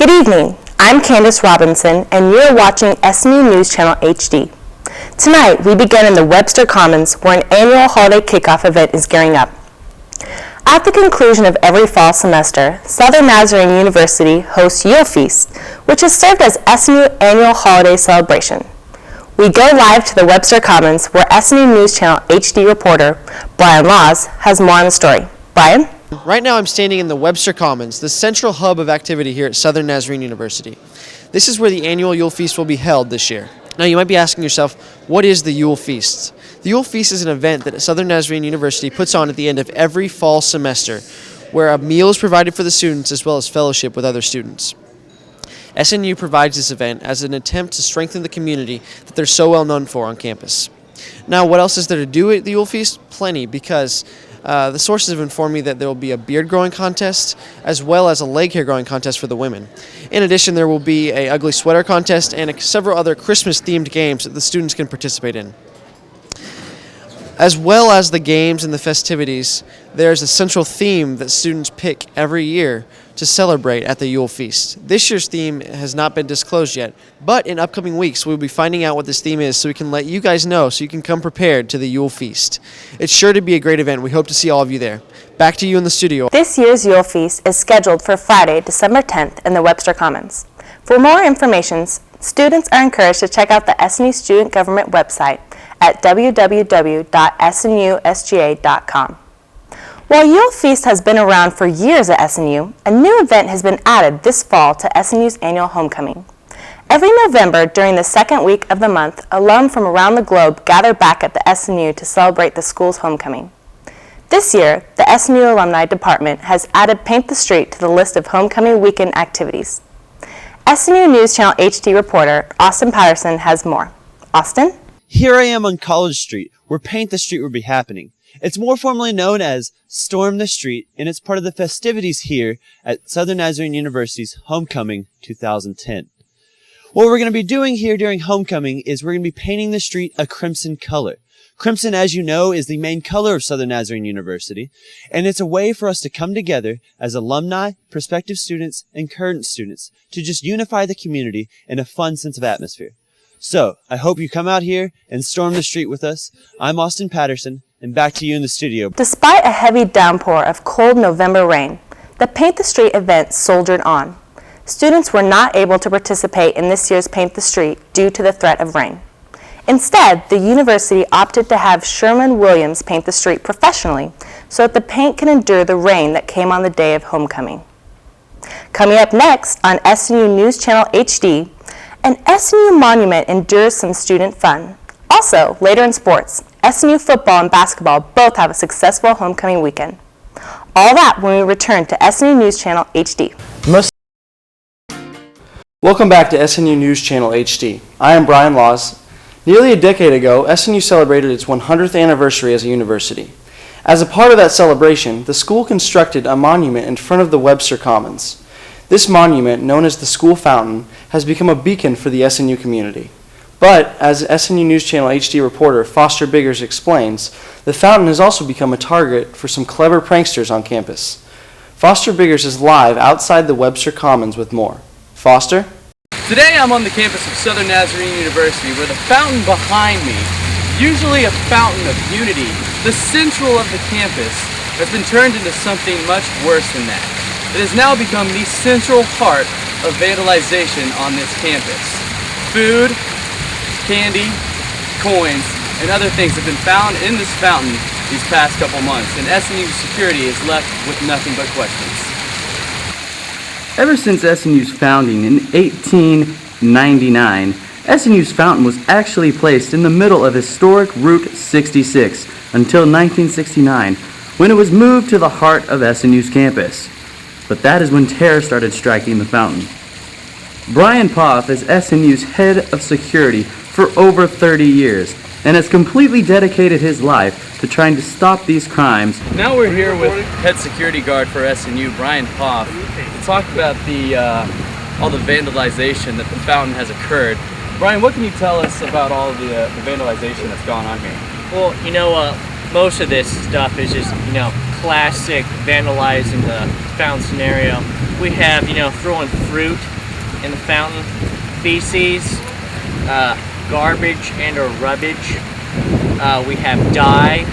Good evening, I'm Candace Robinson and you're watching SMU News Channel HD. Tonight we begin in the Webster Commons where an annual holiday kickoff event is gearing up. At the conclusion of every fall semester, Southern Nazarene University hosts Yule Feast, which has served as SMU annual holiday celebration. We go live to the Webster Commons where SMU News Channel HD reporter Brian Laws has more on the story. Brian? Right now I'm standing in the Webster Commons, the central hub of activity here at Southern Nazarene University. This is where the annual Yule Feast will be held this year. Now you might be asking yourself, what is the Yule Feast? The Yule Feast is an event that Southern Nazarene University puts on at the end of every fall semester, where a meal is provided for the students as well as fellowship with other students. SNU provides this event as an attempt to strengthen the community that they're so well known for on campus. Now, what else is there to do at the Yule Feast? Plenty, because the sources have informed me that there will be a beard growing contest as well as a leg hair growing contest for the women. In addition, there will be an ugly sweater contest and several other Christmas-themed games that the students can participate in. As well as the games and the festivities, there's a central theme that students pick every year to celebrate at the Yule Feast. This year's theme has not been disclosed yet, but in upcoming weeks we'll be finding out what this theme is so we can let you guys know so you can come prepared to the Yule Feast. It's sure to be a great event. We hope to see all of you there. Back to you in the studio. This year's Yule Feast is scheduled for Friday, December 10th in the Webster Commons. For more information, students are encouraged to check out the SNU Student Government website at www.snusga.com. While Yule Feast has been around for years at SNU, a new event has been added this fall to SNU's annual homecoming. Every November during the second week of the month, alum from around the globe gather back at the SNU to celebrate the school's homecoming. This year, the SNU Alumni Department has added Paint the Street to the list of homecoming weekend activities. SNU News Channel HD reporter Austin Patterson has more. Austin? Here I am on College Street, where Paint the Street will be happening. It's more formally known as Storm the Street, and it's part of the festivities here at Southern Nazarene University's Homecoming 2010. What we're going to be doing here during Homecoming is we're going to be painting the street a crimson color. Crimson, as you know, is the main color of Southern Nazarene University, and it's a way for us to come together as alumni, prospective students, and current students to just unify the community in a fun sense of atmosphere. So, I hope you come out here and storm the street with us. I'm Austin Patterson, and back to you in the studio. Despite a heavy downpour of cold November rain, the Paint the Street event soldiered on. Students were not able to participate in this year's Paint the Street due to the threat of rain. Instead, the university opted to have Sherman Williams paint the street professionally so that the paint can endure the rain that came on the day of homecoming. Coming up next on SNU News Channel HD, an SNU monument endures some student fun. Also, later in sports, SNU football and basketball both have a successful homecoming weekend. All that when we return to SNU News Channel HD. Welcome back to SNU News Channel HD. I am Brian Laws. Nearly a decade ago, SNU celebrated its 100th anniversary as a university. As a part of that celebration, the school constructed a monument in front of the Webster Commons. This monument, known as the School Fountain, has become a beacon for the SNU community. But, as SNU News Channel HD reporter Foster Biggers explains, the fountain has also become a target for some clever pranksters on campus. Foster Biggers is live outside the Webster Commons with more. Foster? Today I'm on the campus of Southern Nazarene University where the fountain behind me, usually a fountain of unity, the central of the campus, has been turned into something much worse than that. It has now become the central heart of vandalization on this campus. Food, candy, coins, and other things have been found in this fountain these past couple months, and SNU security is left with nothing but questions. Ever since SNU's founding in 1899, SNU's fountain was actually placed in the middle of historic Route 66 until 1969, when it was moved to the heart of SNU's campus. But that is when terror started striking the fountain. Brian Poff is SNU's head of security for over 30 years and has completely dedicated his life to trying to stop these crimes. Now we're here with head security guard for SNU, Brian Poff, to talk about all the vandalization that the fountain has occurred. Brian, what can you tell us about all the vandalization that's gone on here? Well, most of this stuff is just, classic vandalizing the fountain scenario. We have, throwing fruit in the fountain: feces, garbage and or rubbish. We have dye,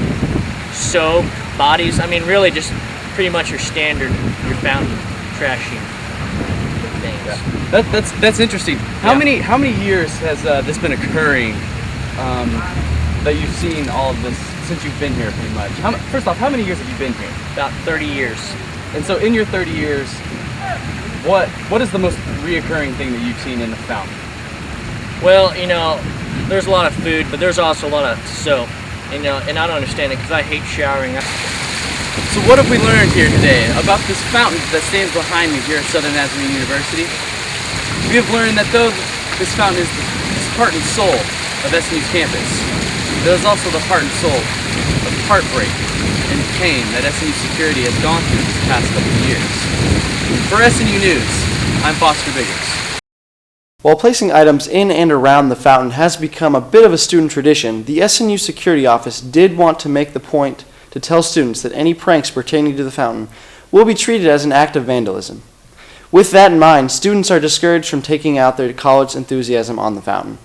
soap, bodies. I mean, really just pretty much your standard, your fountain trashing things. Yeah. That's interesting. How many years has this been occurring? That you've seen all of this since you've been here, pretty much. First off, how many years have you been here? About 30 years. And so, in your 30 years, what is the most reoccurring thing that you've seen in the fountain? Well, there's a lot of food, but there's also a lot of soap. And I don't understand it because I hate showering. So what have we learned here today about this fountain that stands behind me here at Southern Nazarene University? We have learned that though this fountain is the heart and soul of SNU's campus, there is also the heart and soul of heartbreak and pain that SNU security has gone through these past couple of years. For SNU News, I'm Foster Biggers. While placing items in and around the fountain has become a bit of a student tradition, the SNU Security Office did want to make the point to tell students that any pranks pertaining to the fountain will be treated as an act of vandalism. With that in mind, students are discouraged from taking out their college enthusiasm on the fountain.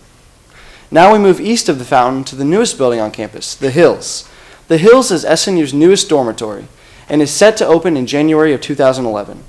Now we move east of the fountain to the newest building on campus, the Hills. The Hills is SNU's newest dormitory and is set to open in January of 2011.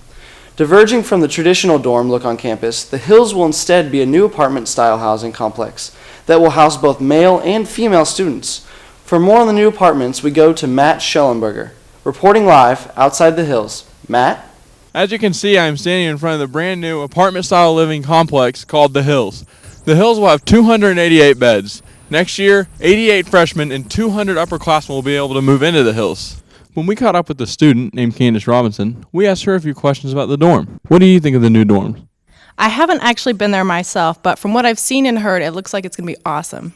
Diverging from the traditional dorm look on campus, the Hills will instead be a new apartment-style housing complex that will house both male and female students. For more on the new apartments, we go to Matt Shellenberger, reporting live outside the Hills. Matt? As you can see, I am standing in front of the brand new apartment-style living complex called The Hills. The Hills will have 288 beds. Next year, 88 freshmen and 200 upperclassmen will be able to move into The Hills. When we caught up with a student named Candace Robinson, we asked her a few questions about the dorm. What do you think of the new dorms? I haven't actually been there myself, but from what I've seen and heard, it looks like it's going to be awesome.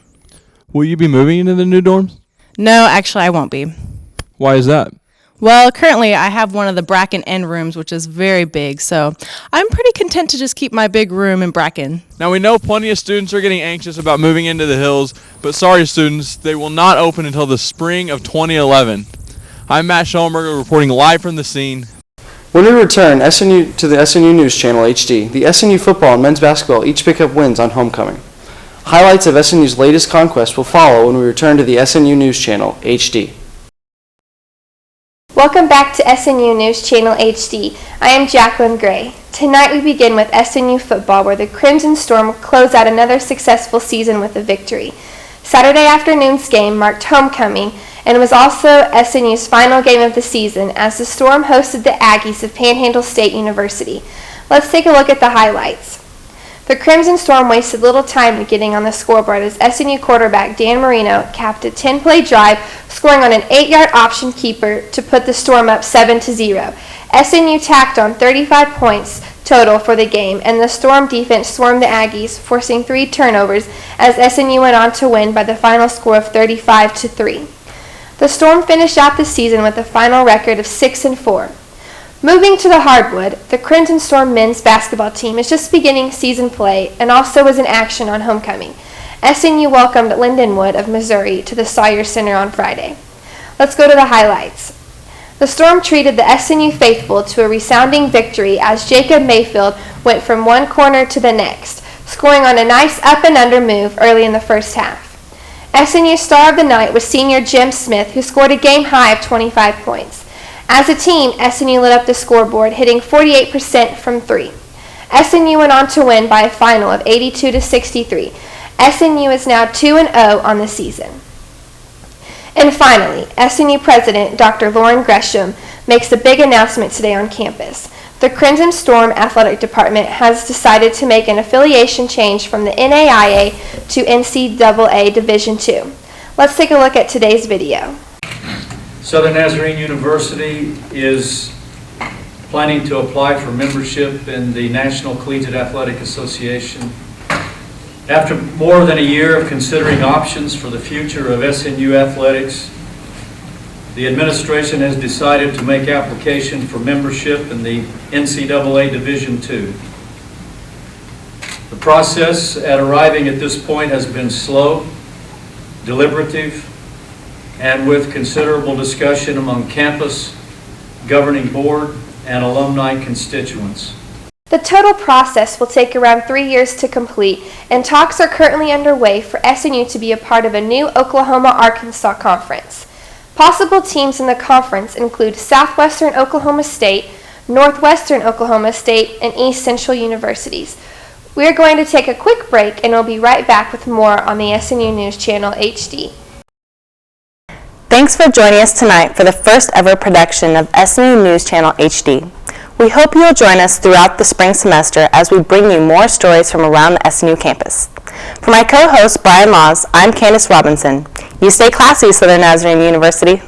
Will you be moving into the new dorms? No, actually, I won't be. Why is that? Well, currently, I have one of the Bracken End rooms, which is very big, so I'm pretty content to just keep my big room in Bracken. Now, we know plenty of students are getting anxious about moving into the Hills, but sorry, students, they will not open until the spring of 2011. I'm Matt Schellenberger reporting live from the scene. When we return to the SNU News Channel HD, the SNU football and men's basketball each pick up wins on homecoming. Highlights of SNU's latest conquest will follow when we return to the SNU News Channel HD. Welcome back to SNU News Channel HD. I am Jaclynn Gray. Tonight we begin with SNU football, where the Crimson Storm close out another successful season with a victory. Saturday afternoon's game marked homecoming and was also SNU's final game of the season as the Storm hosted the Aggies of Panhandle State University. Let's take a look at the highlights. The Crimson Storm wasted little time in getting on the scoreboard as SNU quarterback Dan Marino capped a 10-play drive, scoring on an 8-yard option keeper to put the Storm up 7-0. SNU tacked on 35 points total for the game, and the Storm defense swarmed the Aggies, forcing 3 turnovers as SNU went on to win by the final score of 35-3. The Storm finished out the season with a final record of 6-4. Moving to the hardwood, the Crimson Storm men's basketball team is just beginning season play and also was in action on homecoming. SNU welcomed Lindenwood of Missouri to the Sawyer Center on Friday. Let's go to the highlights. The Storm treated the SNU faithful to a resounding victory as Jacob Mayfield went from one corner to the next, scoring on a nice up and under move early in the first half. SNU's star of the night was senior Jim Smith, who scored a game-high of 25 points. As a team, SNU lit up the scoreboard, hitting 48% from 3. SNU went on to win by a final of 82-63. SNU is now 2-0 on the season. And finally, SNU President Dr. Lauren Gresham makes a big announcement today on campus. The Crimson Storm Athletic Department has decided to make an affiliation change from the NAIA to NCAA Division II. Let's take a look at today's video. Southern Nazarene University is planning to apply for membership in the National Collegiate Athletic Association. After more than a year of considering options for the future of SNU athletics, the administration has decided to make application for membership in the NCAA Division II. The process at arriving at this point has been slow, deliberative, and with considerable discussion among campus, governing board, and alumni constituents. The total process will take around 3 years to complete, and talks are currently underway for SNU to be a part of a new Oklahoma-Arkansas conference. Possible teams in the conference include Southwestern Oklahoma State, Northwestern Oklahoma State, and East Central Universities. We are going to take a quick break and we'll be right back with more on the SNU News Channel HD. Thanks for joining us tonight for the first ever production of SNU News Channel HD. We hope you'll join us throughout the spring semester as we bring you more stories from around the SNU campus. For my co-host, Brian Laws, I'm Candace Robinson. You stay classy, Southern Nazarene University.